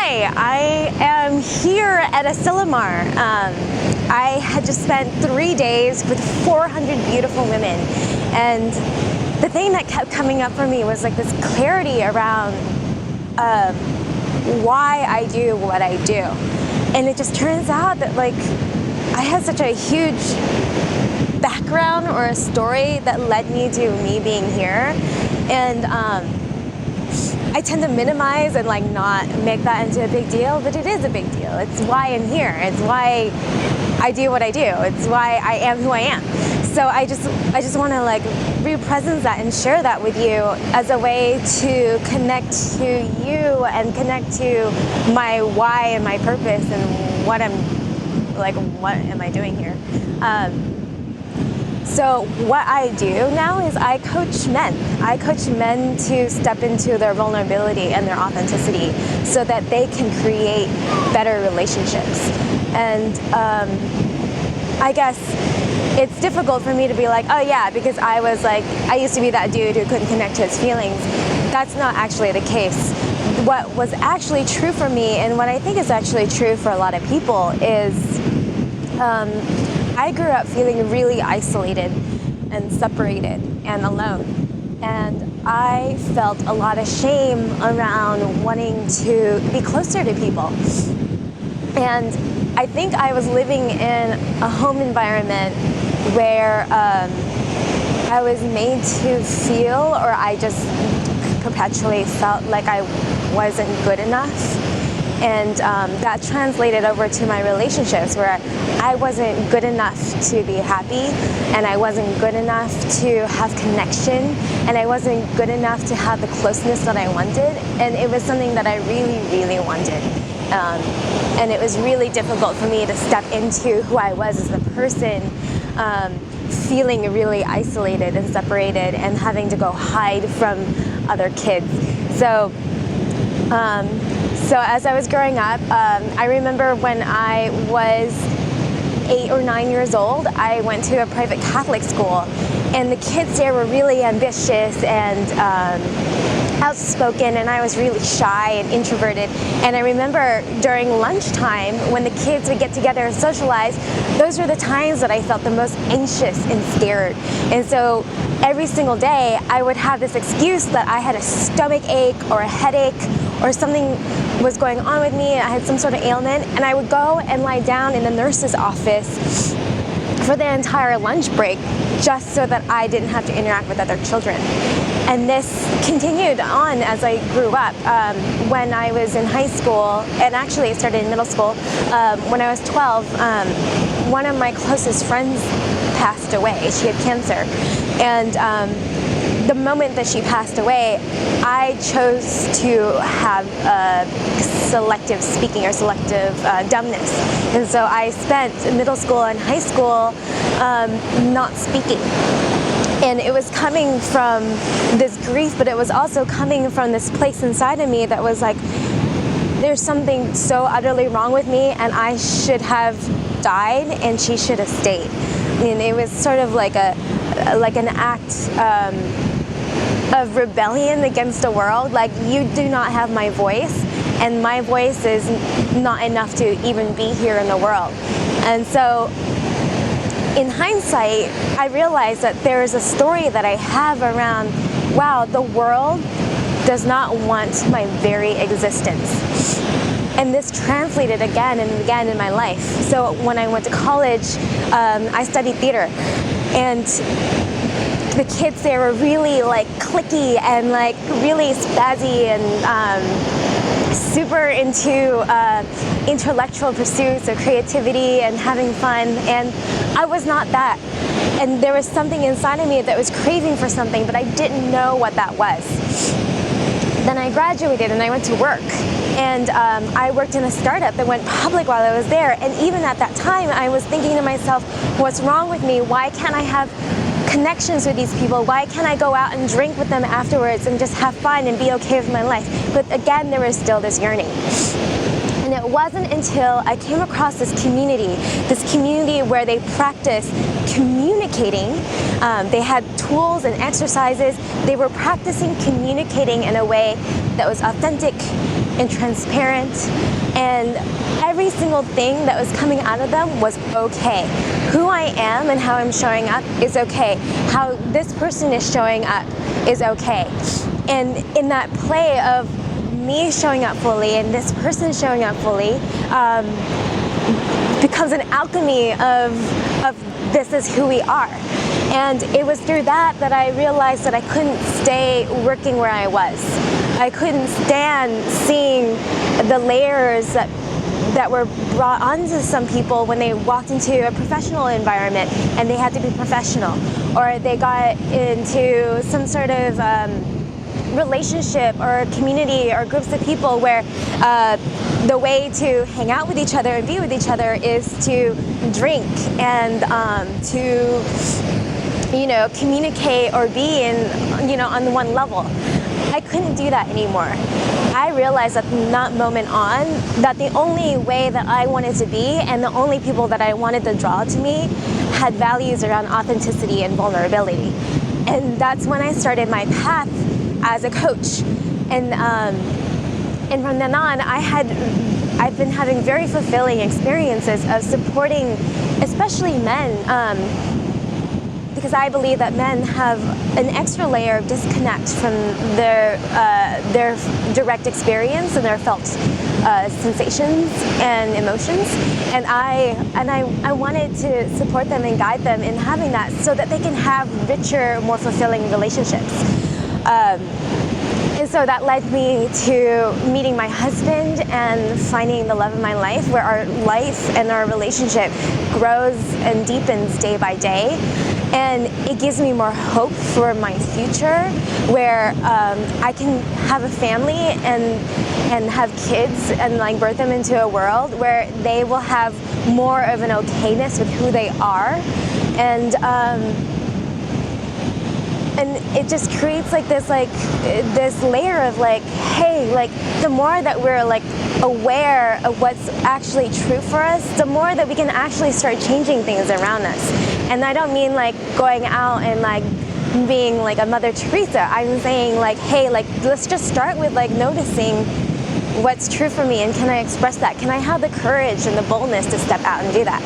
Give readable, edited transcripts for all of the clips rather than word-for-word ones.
Hi, I am here at Asilomar. I had just spent 3 days with 400 beautiful women, and the thing that kept coming up for me was like this clarity around why I do what I do. And it just turns out that like I had such a huge background or a story that led me to me being here, and I tend to minimize and like not make that into a big deal, but it is a big deal. It's why I'm here. It's why I do what I do. It's why I am who I am. So I just want to like re-presence that and share that with you as a way to connect to you and connect to my why and my purpose and what am I doing here. So what I do now is I coach men. I coach men to step into their vulnerability and their authenticity so that they can create better relationships. And I guess it's difficult for me to be like, oh yeah, because I used to be that dude who couldn't connect to his feelings. That's not actually the case. What was actually true for me, and what I think is actually true for a lot of people, is I grew up feeling really isolated and separated and alone. And I felt a lot of shame around wanting to be closer to people. And I think I was living in a home environment where I was made to feel, or I just perpetually felt like I wasn't good enough. And that translated over to my relationships, where I wasn't good enough to be happy, and I wasn't good enough to have connection, and I wasn't good enough to have the closeness that I wanted. And it was something that I really, really wanted. And it was really difficult for me to step into who I was as a person, feeling really isolated and separated and having to go hide from other kids. So as I was growing up, I remember when I was 8 or 9 years old, I went to a private Catholic school, and the kids there were really ambitious and outspoken, and I was really shy and introverted. And I remember during lunchtime, when the kids would get together and socialize, those were the times that I felt the most anxious and scared. And so every single day, I would have this excuse that I had a stomach ache or a headache or something was going on with me. I had some sort of ailment, and I would go and lie down in the nurse's office for the entire lunch break just so that I didn't have to interact with other children. And this continued on as I grew up. When I was in high school, and actually it started in middle school, when I was 12, one of my closest friends passed away. She had cancer. And the moment that she passed away, I chose to have selective speaking or selective dumbness. And so I spent middle school and high school not speaking. And it was coming from this grief, but it was also coming from this place inside of me that was like, there's something so utterly wrong with me, and I should have died and she should have stayed. I mean, it was sort of like an act of rebellion against the world. Like, you do not have my voice, and my voice is not enough to even be here in the world. And so in hindsight, I realized that there is a story that I have around, wow, the world does not want my very existence. And this translated again and again in my life. So when I went to college, I studied theater, and the kids there were really like cliquey and like really spazzy and super into intellectual pursuits of creativity and having fun, and I was not that. And there was something inside of me that was craving for something, but I didn't know what that was. Then I graduated and I went to work, and I worked in a startup that went public while I was there. And even at that time, I was thinking to myself, what's wrong with me? Why can't I have connections with these people? Why can't I go out and drink with them afterwards and just have fun and be okay with my life? But again, there was still this yearning. And it wasn't until I came across this community where they practice communicating. They had tools and exercises. They were practicing communicating in a way that was authentic and transparent, and every single thing that was coming out of them was okay. Who I am and how I'm showing up is okay. How this person is showing up is okay. And in that play of me showing up fully and this person showing up fully becomes an alchemy of this is who we are. And it was through that I realized that I couldn't stay working where I was. I couldn't stand seeing the layers that were brought onto some people when they walked into a professional environment and they had to be professional, or they got into some sort of relationship or community or groups of people where the way to hang out with each other and be with each other is to drink and to communicate or be in on the one level. I couldn't do that anymore. I realized that from that moment on that the only way that I wanted to be and the only people that I wanted to draw to me had values around authenticity and vulnerability. And that's when I started my path as a coach. And from then on, I've been having very fulfilling experiences of supporting, especially men, because I believe that men have an extra layer of disconnect from their direct experience and their felt sensations and emotions, and I wanted to support them and guide them in having that, so that they can have richer, more fulfilling relationships. And so that led me to meeting my husband and finding the love of my life, where our life and our relationship grows and deepens day by day. And it gives me more hope for my future, where I can have a family and have kids and birth them into a world where they will have more of an okayness with who they are. And it just creates this layer of hey, the more that we're aware of what's actually true for us, the more that we can actually start changing things around us. And I don't mean going out and being a Mother Teresa. I'm saying hey, let's just start with noticing what's true for me, and can I express that? Can I have the courage and the boldness to step out and do that?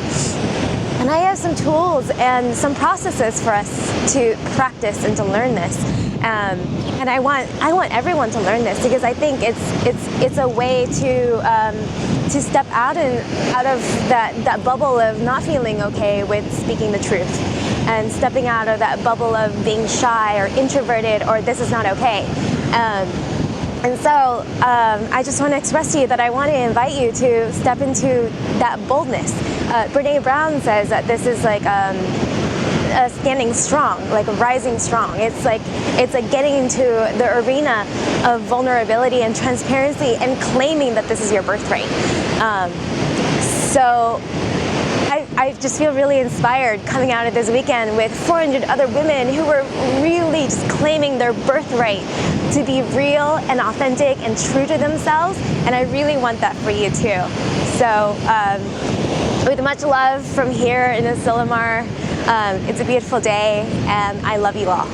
And I have some tools and some processes for us to practice and to learn this. And I want everyone to learn this, because I think it's a way to step out of that bubble of not feeling okay with speaking the truth, and stepping out of that bubble of being shy or introverted or this is not okay. And so I just want to express to you that I want to invite you to step into that boldness. Brene Brown says that this is standing strong, rising strong. It's like getting into the arena of vulnerability and transparency and claiming that this is your birthright. So I just feel really inspired coming out of this weekend with 400 other women who were really just claiming their birthright to be real and authentic and true to themselves, and I really want that for you too. So with much love from here in Asilomar, it's a beautiful day, and I love you all.